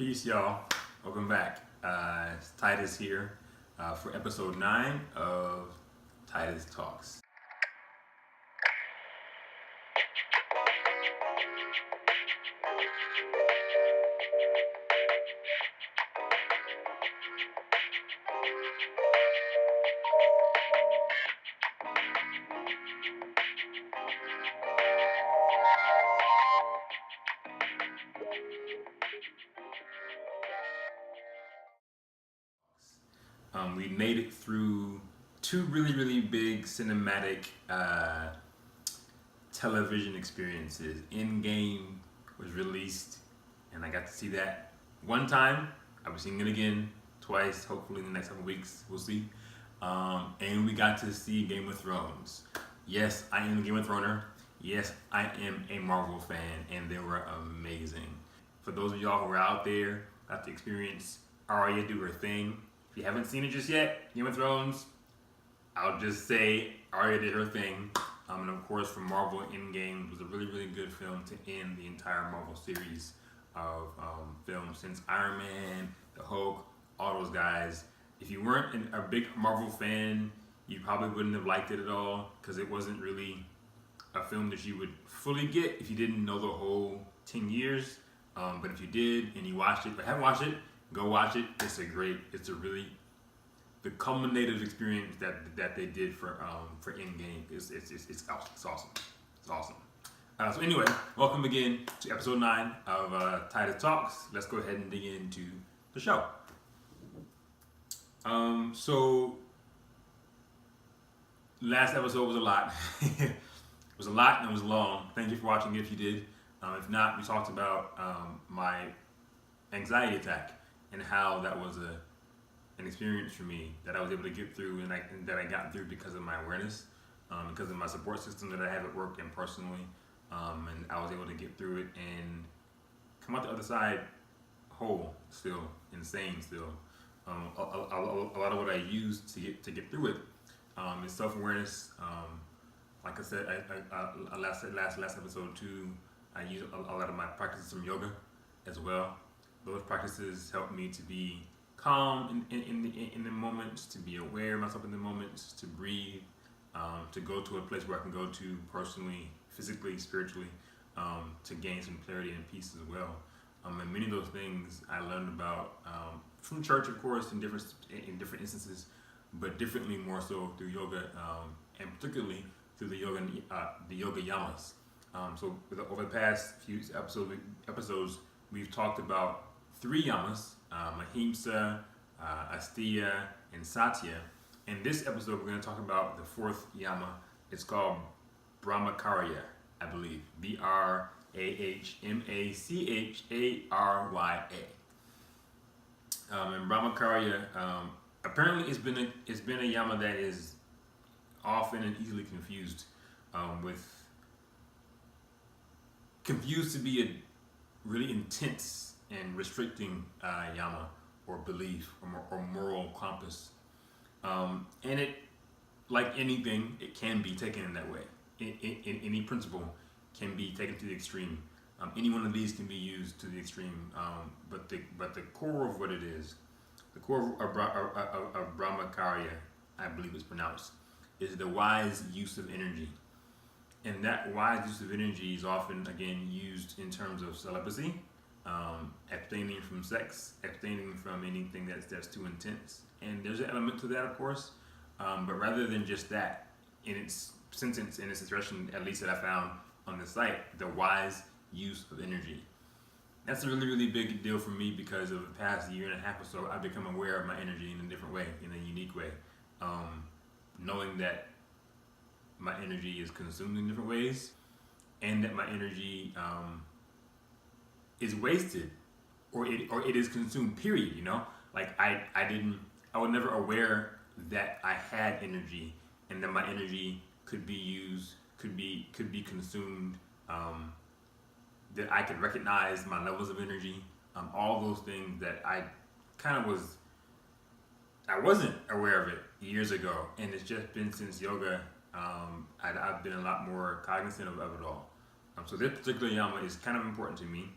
Peace, y'all. Welcome back. It's Titus here for episode 9 of Titus Talks. We made it through two really big cinematic television experiences. Endgame was released, and I got to see that one time. I'll be seeing it again twice, hopefully in the next couple weeks. We'll see. And we got to see Game of Thrones. Yes, I am a Game of Throner. Yes, I am a Marvel fan, and they were amazing. For those of y'all who are out there, got to experience Arya do her thing. If you haven't seen it just yet, Game of Thrones, I'll just say Arya did her thing. And of course, for Marvel, Endgame was a really good film to end the entire Marvel series of films since Iron Man, the Hulk, all those guys. If you weren't a big Marvel fan, you probably wouldn't have liked it at all because it wasn't really a film that you would fully get if you didn't know the whole 10 years. But if you did and you watched it, but haven't watched it, go watch it. The culminative experience that they did for Endgame is awesome. It's awesome. So anyway, welcome again to episode 9 of Titus Talks. Let's go ahead and dig into the show. So last episode was a lot. It was a lot and it was long. Thank you for watching it if you did. If not, we talked about my anxiety attack and how that was an experience for me that I was able to get through and that I got through because of my awareness, because of my support system that I have at work and personally, and I was able to get through it and come out the other side whole, still insane, still. A lot of what I used to get through it is self-awareness. Like I said, I last episode too, I use a lot of my practices from yoga as well. Those practices help me to be calm in the moments, to be aware of myself in the moments, to breathe, to go to a place where I can go to personally, physically, spiritually, to gain some clarity and peace as well. And many of those things I learned about from church, of course, in different instances, but differently more so through yoga, and particularly through the yoga yamas. So over the past few episodes, we've talked about 3 yamas, Ahimsa, Asteya, and Satya. In this episode, we're going to talk about the 4th yama. It's called Brahmacharya, I believe. Brahmacharya. And Brahmacharya, apparently it's been a yama that is often and easily confused to be a really intense and restricting yama or belief or moral compass. And it, like anything, it can be taken in that way. In any principle can be taken to the extreme. Any one of these can be used to the extreme. But the core of what it is, the core of Brahmacharya, I believe it's pronounced, is the wise use of energy. And that wise use of energy is often, again, used in terms of celibacy, abstaining from sex, abstaining from anything that's too intense. And there's an element to that, of course, but rather than just that, in its sentence, in its expression, at least that I found on the site, the wise use of energy. That's a really big deal for me because of the past year and a half or so, I've become aware of my energy in a different way, in a unique way. Knowing that my energy is consumed in different ways, and that my energy is wasted, or it is consumed. Period. You know, like I was never aware that I had energy, and that my energy could be used, could be consumed. That I could recognize my levels of energy. All those things that I wasn't aware of it years ago, and it's just been since yoga. I've been a lot more cognizant of it all. So this particular yama is kind of important to me.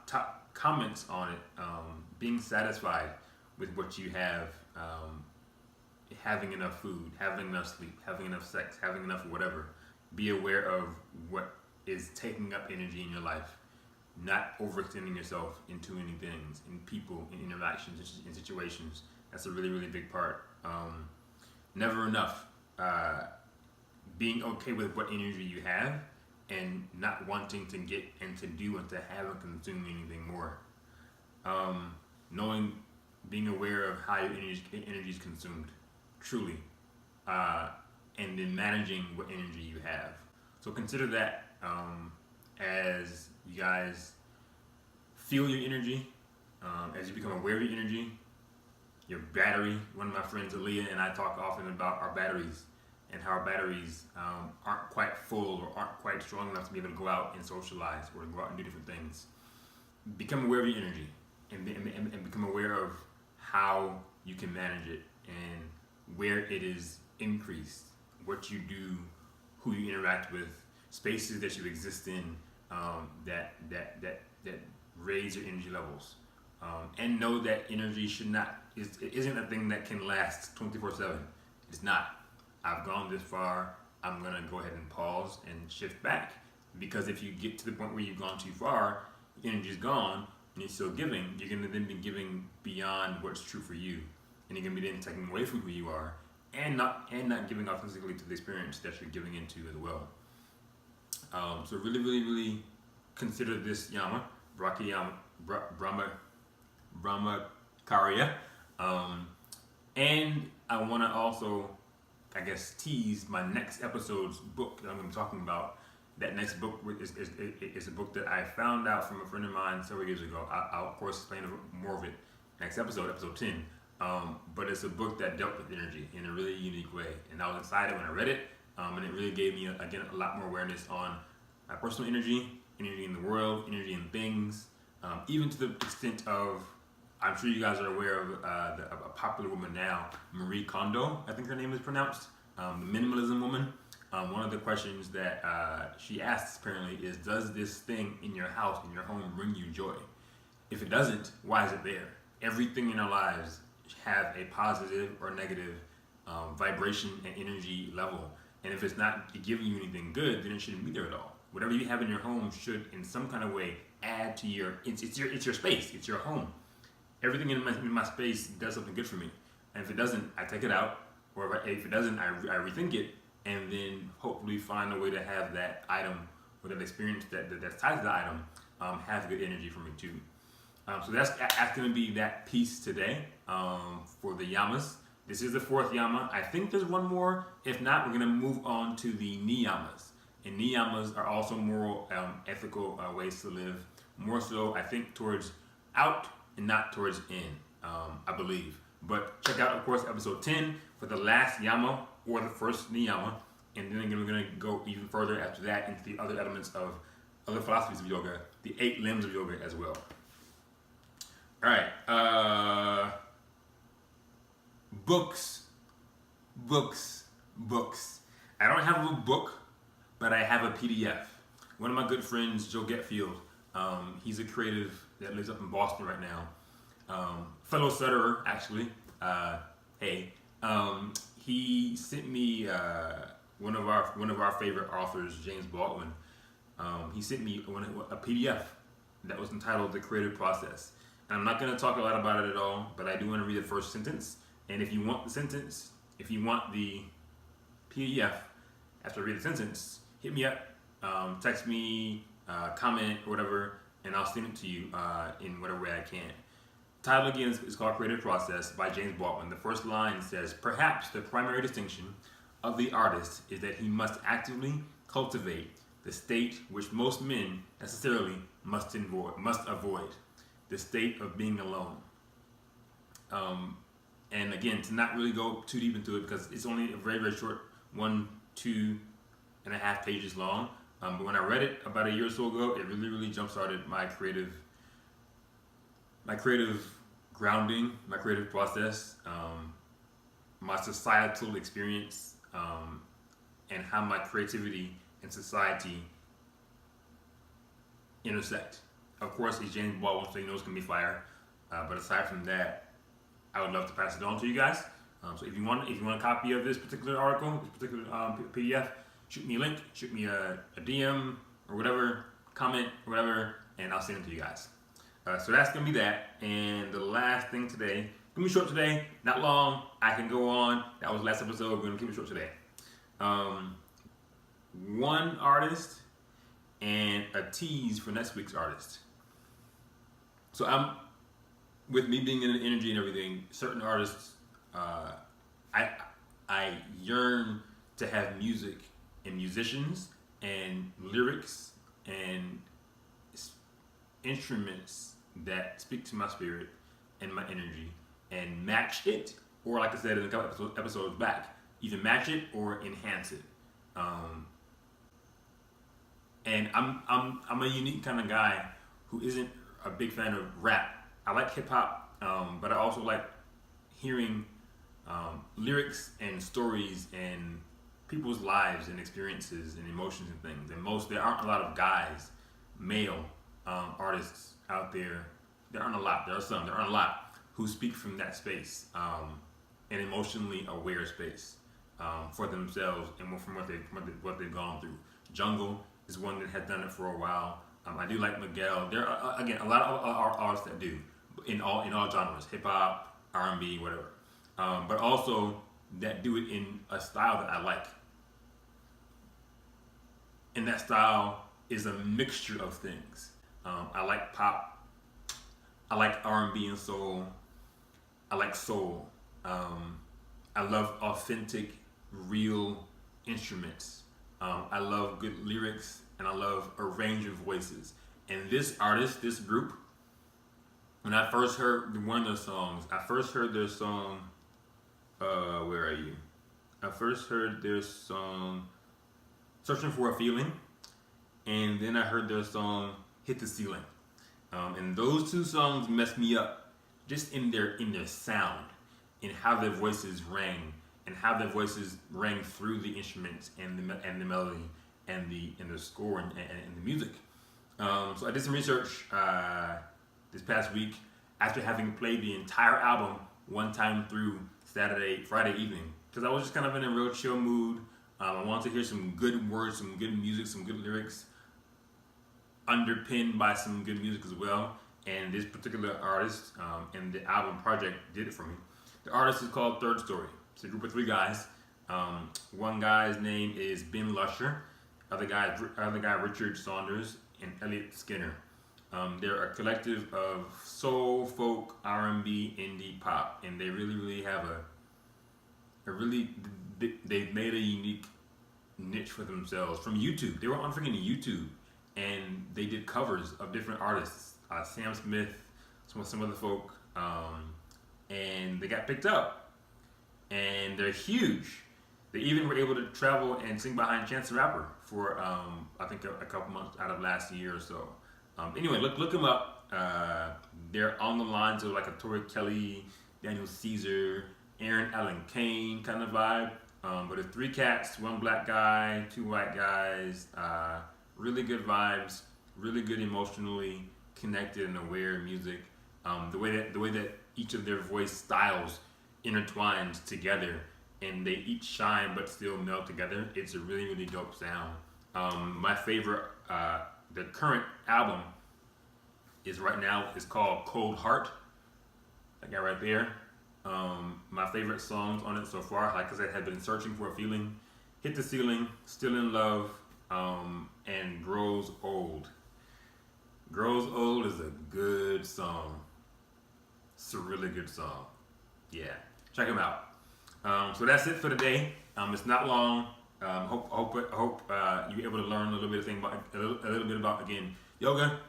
Top comments on it. Being satisfied with what you have, having enough food, having enough sleep, having enough sex, having enough whatever. Be aware of what is taking up energy in your life. Not overextending yourself in too many things, in people, in interactions, in situations. That's a really, really big part. Never enough. Being okay with what energy you have and not wanting to get and to do and to have and consume anything more. Knowing, being aware of how your energy is consumed, truly, and then managing what energy you have. So consider that as you guys feel your energy, as you become aware of your energy, your battery. One of my friends, Aaliyah, and I talk often about our batteries and how our batteries aren't quite full or aren't quite strong enough to be able to go out and socialize or to go out and do different things. Become aware of your energy and become aware of how you can manage it and where it is increased, what you do, who you interact with, spaces that you exist in that raise your energy levels. And know that energy isn't a thing that can last 24/7. It's not. I've gone this far. I'm gonna go ahead and pause and shift back, because if you get to the point where you've gone too far, energy's gone, and you're still giving. You're gonna then be giving beyond what's true for you, and you're gonna be then taking away from who you are, and not giving authentically to the experience that you're giving into as well. So really, really, really consider this yama, Brahmacharya, and I want to also, I guess, tease my next episode's book that I'm going to be talking about. That next book is a book that I found out from a friend of mine several years ago. I'll of course explain more of it next episode 10. But it's a book that dealt with energy in a really unique way, and I was excited when I read it, and it really gave me again a lot more awareness on my personal energy in the world, energy in things, even to the extent of, I'm sure you guys are aware of a popular woman now, Marie Kondo, I think her name is pronounced, the minimalism woman. One of the questions that she asks apparently is, does this thing in your house, in your home, bring you joy? If it doesn't, why is it there? Everything in our lives have a positive or negative vibration and energy level. And if it's not giving you anything good, then it shouldn't be there at all. Whatever you have in your home should, in some kind of way, add to it's your space, it's your home. Everything in my space does something good for me. And if it doesn't, I take it out. Or if it doesn't, I rethink it, and then hopefully find a way to have that item or that experience that's tied to the item have good energy for me too. So that's going to be that piece today for the yamas. This is the fourth yama. I think there's one more. If not, we're going to move on to the niyamas. And niyamas are also moral, ethical ways to live. More so, I think, towards out and not towards in, I believe. But check out, of course, episode 10 for the last yama or the first niyama. And then again, we're going to go even further after that into the other elements of other philosophies of yoga, the 8 limbs of yoga as well. All right. Books. I don't have a book, but I have a PDF. One of my good friends, Joe Getfield, he's a creative that lives up in Boston right now. Fellow stutterer, actually. He sent me one of our favorite authors, James Baldwin. He sent me a PDF that was entitled "The Creative Process." And I'm not going to talk a lot about it at all, but I do want to read the first sentence. And if you want the PDF after I read the sentence, hit me up, text me, comment, or whatever, and I'll send it to you in whatever way I can. Title again is called Creative Process by James Baldwin. The first line says, perhaps the primary distinction of the artist is that he must actively cultivate the state which most men necessarily must avoid, the state of being alone. And again, to not really go too deep into it because it's only a very, very short 2.5 pages long. But when I read it about a year or so ago, it really, really jump-started my creative grounding, my creative process, my societal experience, and how my creativity and society intersect. Of course, he's James Baldwin, so he knows it's gonna be fire. But aside from that, I would love to pass it on to you guys. So if you want a copy of this particular article, this particular PDF, shoot me a link, shoot me a DM or whatever, comment or whatever, and I'll send it to you guys. So that's gonna be that. And the last thing today, gonna be short today, not long. I can go on. That was the last episode. We're gonna keep it short today. One artist and a tease for next week's artist. So with me being in the energy and everything, certain artists, I yearn to have music and musicians and lyrics and instruments that speak to my spirit and my energy and match it, or like I said in a couple episodes back, either match it or enhance it. And I'm a unique kind of guy who isn't a big fan of rap. I like hip hop, but I also like hearing lyrics and stories and people's lives and experiences and emotions and things. And there aren't a lot of guys, male artists out there. There aren't a lot. There aren't a lot who speak from that space, an emotionally aware space for themselves and from what they've gone through. Jungle is one that has done it for a while. I do like Miguel. There are again a lot of artists that do in all genres, hip hop, R&B, whatever. But also that do it in a style that I like. And that style is a mixture of things. I like pop. I like R&B and soul. I like soul. I love authentic, real instruments. I love good lyrics, and I love a range of voices. And this artist, this group, when I first heard one of their songs, I first heard their song, where are you? I first heard their song, Searching for a Feeling, and then I heard their song, Hit the Ceiling. And those two songs messed me up, just in their sound, in how their voices rang, and how their voices rang through the instruments and the melody and the score and the music. So I did some research this past week after having played the entire album one time through Friday evening, because I was just kind of in a real chill mood. I wanted to hear some good words, some good music, some good lyrics, underpinned by some good music as well. And this particular artist and the album project did it for me. The artist is called Third Story. It's a group of 3 guys. One guy's name is Ben Lusher. Other guy Richard Saunders and Elliot Skinner. They're a collective of soul, folk, R&B, indie, pop, and they really have they've made a unique niche for themselves from YouTube. They were on freaking YouTube, and they did covers of different artists, Sam Smith, some other folk, and they got picked up, and they're huge. They even were able to travel and sing behind Chance the Rapper for I think a couple months out of last year or so. Anyway, look them up. They're on the lines of like a Tori Kelly, Daniel Caesar, Aaron Allen Kane kind of vibe. But it's 3 cats, 1 black guy, 2 white guys. Really good vibes, really good emotionally connected and aware music. The way that each of their voice styles intertwines together, and they each shine but still meld together. It's a really dope sound. My favorite, the current album is called Cold Heart. That guy right there. My favorite songs on it so far, like I said, have been Searching for a Feeling, Hit the Ceiling, Still in Love, and Grows Old. Grows Old is a good song. It's a really good song. Yeah, check them out. So that's it for today. It's not long. Hope you're able to learn a little bit about again yoga,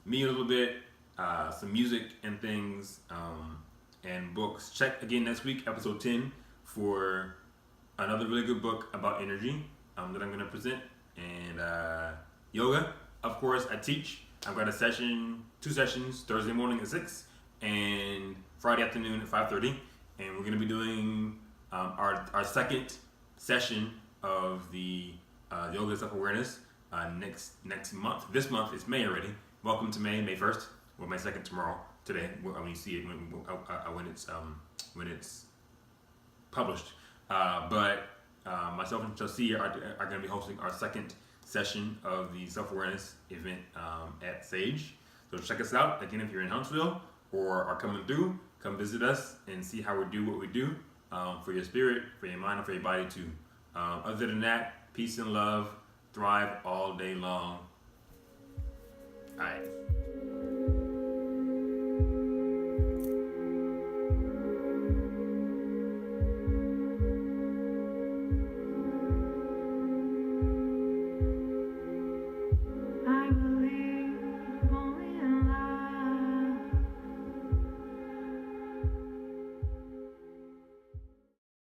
me a little bit, some music and things, and books. Check again next week, episode 10, for another really good book about energy that I'm going to present. And yoga, of course, I teach. I've got 2 sessions, Thursday morning at 6 and Friday afternoon at 5:30. And we're going to be doing our second session of the yoga self-awareness. next month. This month is May already. Welcome to May 1st, or May 2nd tomorrow. Today, when you see it when it's published. But myself and Chelsea are going to be hosting our second session of the self-awareness event at Sage. So check us out. Again, if you're in Huntsville or are coming through, come visit us and see how we do what we do for your spirit, for your mind, and for your body too. Other than that, peace and love. Thrive all day long. All right.